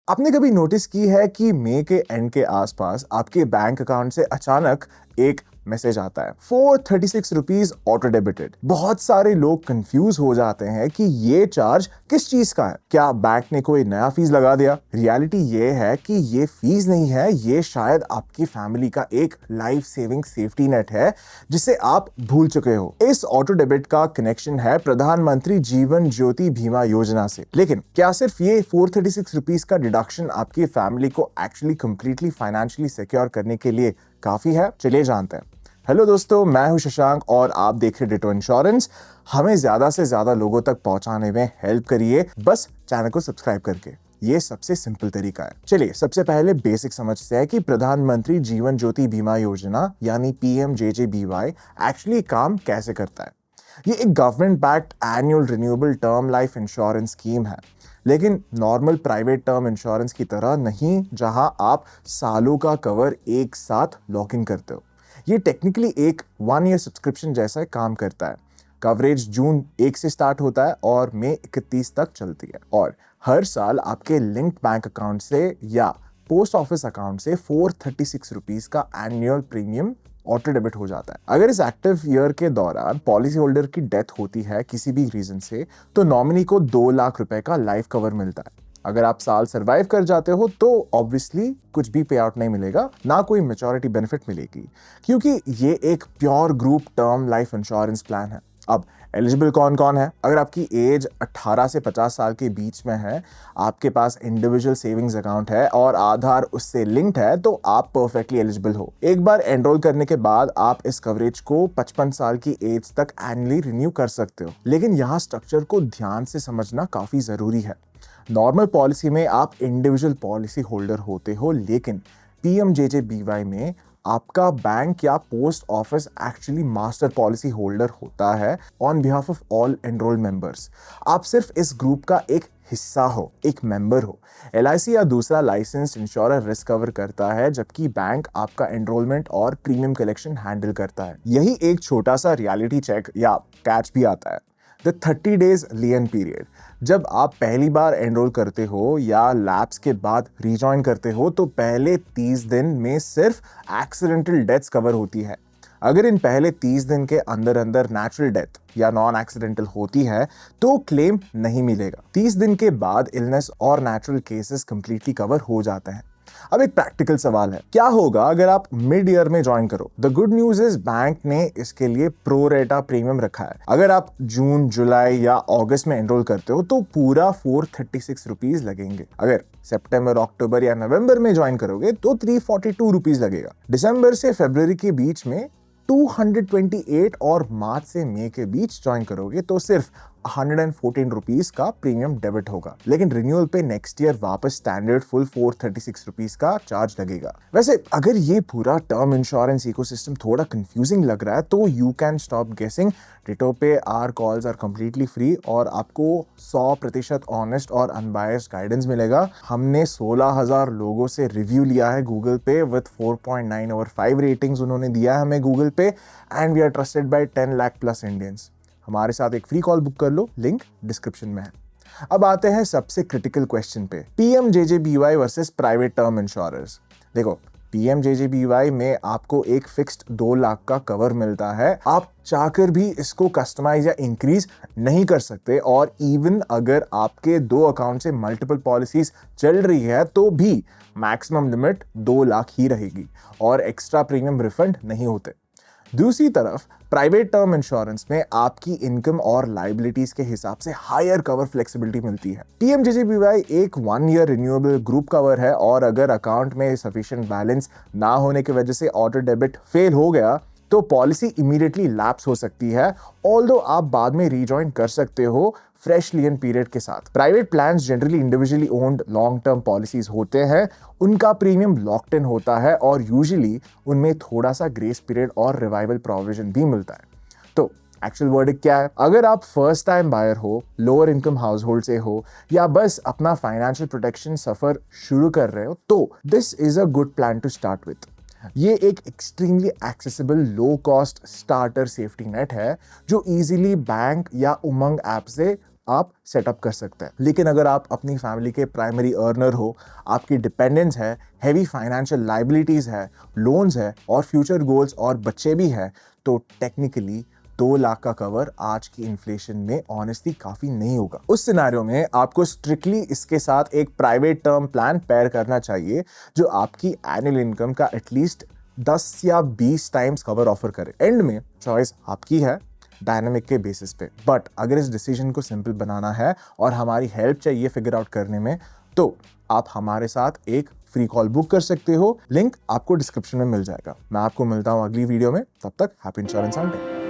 आपने कभी नोटिस की है कि मई के एंड के आसपास आपके बैंक अकाउंट से अचानक एक मैसेज आता है 436 रुपीज ऑटो डेबिटेड। बहुत सारे लोग कंफ्यूज हो जाते हैं कि ये चार्ज किस चीज का है। क्या बैंक ने कोई नया फीस लगा दिया? रियलिटी ये है कि ये फीस नहीं है, ये शायद आपकी फैमिली का एक लाइफ सेविंग सेफ्टी नेट है जिसे आप भूल चुके हो। इस ऑटो डेबिट का कनेक्शन है प्रधानमंत्री जीवन ज्योति बीमा योजना से। लेकिन क्या सिर्फ ये 436 रुपीज का डिडक्शन आपकी फैमिली को एक्चुअली कंप्लीटली फाइनेंशियली सिक्योर करने के लिए काफी है? चलिए जानते हैं। हेलो दोस्तों, मैं हूं शशांक और आप देख रहे डिटो इंश्योरेंस। हमें ज्यादा से ज्यादा लोगों तक पहुंचाने में हेल्प करिए बस चैनल को सब्सक्राइब करके। ये सबसे सिंपल तरीका है। चलिए सबसे पहले बेसिक समझते हैं कि प्रधानमंत्री जीवन ज्योति बीमा योजना यानी PMJJBY एक्चुअली काम कैसे करता है। ये एक government backed annual renewable term life insurance scheme है, लेकिन नॉर्मल प्राइवेट टर्म इंश्योरेंस की तरह नहीं जहां आप सालों का कवर एक साथ लॉक इन करते हो। ये टेक्निकली एक 1 ईयर सब्सक्रिप्शन जैसा काम करता है। कवरेज जून 1 से स्टार्ट होता है और मई 31 तक चलती है, और हर साल आपके लिंक्ड बैंक अकाउंट से या पोस्ट ऑफिस अकाउंट से 436 रुपीज का एनुअल प्रीमियम ऑटो डेबिट हो जाता है। अगर इस एक्टिव ईयर के दौरान पॉलिसी होल्डर की डेथ होती है किसी भी रीजन से, तो नॉमिनी को 2 लाख रुपए का लाइफ कवर मिलता है। अगर आप साल सरवाइव कर जाते हो तो ऑब्वियसली कुछ भी पे आउट नहीं मिलेगा, ना कोई मैच्योरिटी बेनिफिट मिलेगी, क्योंकि ये एक pure group term life insurance plan है। अब एलिजिबल कौन कौन है? अगर आपकी एज 18 से 50 साल के बीच में है, आपके पास इंडिविजुअल सेविंग्स अकाउंट है और आधार उससे लिंक्ड है, तो आप परफेक्टली एलिजिबल हो। एक बार एनरोल करने के बाद आप इस कवरेज को 55 साल की एज तक एनुअली रिन्यू कर सकते हो। लेकिन यहाँ स्ट्रक्चर को ध्यान से समझना काफी जरूरी है। नॉर्मल पॉलिसी में आप इंडिविजुअल पॉलिसी होल्डर होते हो, लेकिन PMJJBY में आपका बैंक या post office actually master policy holder होता है on behalf of all enrolled members. आप सिर्फ इस ग्रुप का एक हिस्सा हो, एक मेंबर हो। LIC या दूसरा लाइसेंस्ड इंश्योरर रिस्क कवर करता है, जबकि बैंक आपका एनरोलमेंट और प्रीमियम कलेक्शन हैंडल करता है। यही एक छोटा सा रियलिटी चेक या कैच भी आता है, द 30 डेज लियन पीरियड। जब आप पहली बार एनरोल करते हो या लैप्स के बाद रीजॉइन करते हो, तो पहले 30 दिन में सिर्फ एक्सीडेंटल डेथ्स कवर होती है। अगर इन पहले 30 दिन के अंदर अंदर नेचुरल डेथ या नॉन एक्सीडेंटल होती है तो क्लेम नहीं मिलेगा। 30 दिन के बाद इलनेस और नेचुरल केसेस कंप्लीटली कवर हो जाते हैं। अब एक प्रैक्टिकल सवाल है, क्या होगा अगर आप मिड ईयर में ज्वाइन करो? The good news is bank ने इसके लिए प्रो रेटा प्रीमियम रखा है। अगर आप जून, जुलाई या अगस्त में एनरोल करते हो तो पूरा 436 रुपीज लगेंगे। अगर सितंबर, अक्टूबर या नवंबर में ज्वाइन करोगे तो 342 रुपीज लगेगा। दिसंबर से फरवरी के बीच में 228 और मार्च से मई के बीच ज्वाइन करोगे तो सिर्फ 114 रुपीज का प्रीमियम डेबिट होगा। लेकिन रिन्यूअल पे नेक्स्ट ईयर वापस स्टैंडर्ड फुल 436 रुपीज का चार्ज लगेगा। वैसे अगर ये पूरा टर्म इंश्योरेंस इकोसिस्टम थोड़ा कंफ्यूजिंग लग रहा है तो you can stop guessing. Ditto पे our calls are completely free और आपको 100% ऑनेस्ट और अनबायस्ड गाइडेंस मिलेगा। हमने 16,000 लोगों से रिव्यू लिया है गूगल पे विद 4.9/5 रेटिंग्स उन्होंने दिया है हमें गूगल पे, and we are trusted by 10 lakh plus Indians. हमारे साथ एक फ्री कॉल बुक कर लो, लिंक डिस्क्रिप्शन में है। अब आते हैं सबसे क्रिटिकल क्वेश्चन पे, PMJJBY versus private term insurers. देखो, PMJJBY में आपको एक फिक्स्ड 2 लाख का कवर मिलता है। आप चाहकर भी इसको कस्टमाइज या इंक्रीज नहीं कर सकते, और इवन अगर आपके 2 अकाउंट से मल्टीपल पॉलिसीज चल रही है तो भी मैक्सिमम लिमिट 2 लाख ही रहेगी और एक्स्ट्रा प्रीमियम रिफंड नहीं होते। दूसरी तरफ प्राइवेट टर्म इंश्योरेंस में आपकी इनकम और लाइबिलिटीज के हिसाब से हायर कवर फ्लेक्सिबिलिटी मिलती है। PMJJBY एक 1 ईयर रिन्यूएबल ग्रुप कवर है, और अगर अकाउंट में सफिशिएंट बैलेंस ना होने की वजह से ऑटो डेबिट फेल हो गया तो पॉलिसी इमीडिएटली लैप्स हो सकती है, ऑल्दो आप बाद में रीजॉइन कर सकते हो फ्रेश लियन पीरियड के साथ। Private plans generally individually owned long term policies होते हैं, उनका प्रीमियम लॉक्ड इन होता है और यूजुअली उनमें थोड़ा सा ग्रेस पीरियड और रिवाइवल प्रोविजन भी मिलता है। तो एक्चुअल वर्डिक्ट क्या है? अगर आप फर्स्ट टाइम बायर हो, लोअर इनकम हाउस होल्ड से हो, या बस अपना फाइनेंशियल प्रोटेक्शन सफर शुरू कर रहे हो, तो this is a good plan to start with. ये एक extremely accessible low cost starter safety net है जो इजीली बैंक या उमंग ऐप से आप सेटअप कर सकते हैं। लेकिन अगर आप अपनी फैमिली के प्राइमरी अर्नर हो, आपकी डिपेंडेंस है, हैवी फाइनेंशियल लाइबिलिटीज है, लोन्स है और फ्यूचर गोल्स और बच्चे भी हैं, तो टेक्निकली 2 लाख का कवर आज की इन्फ्लेशन में ऑनेस्टली काफी नहीं होगा। उस सिनेरियो में आपको स्ट्रिक्टली इसके साथ एक प्राइवेट टर्म प्लान पेयर करना चाहिए जो आपकी एनुअल इनकम का एटलीस्ट 10 या 20 टाइम्स कवर ऑफर करे। एंड में चॉइस आपकी है डायनामिक के बेसिस पे, बट अगर इस डिसीजन को सिंपल बनाना है और हमारी हेल्प चाहिए फिगर आउट करने में, तो आप हमारे साथ एक फ्री कॉल बुक कर सकते हो। लिंक आपको डिस्क्रिप्शन में मिल जाएगा। मैं आपको मिलता हूं अगली वीडियो में, तब तक हैप्पी इंश्योरेंस संडे।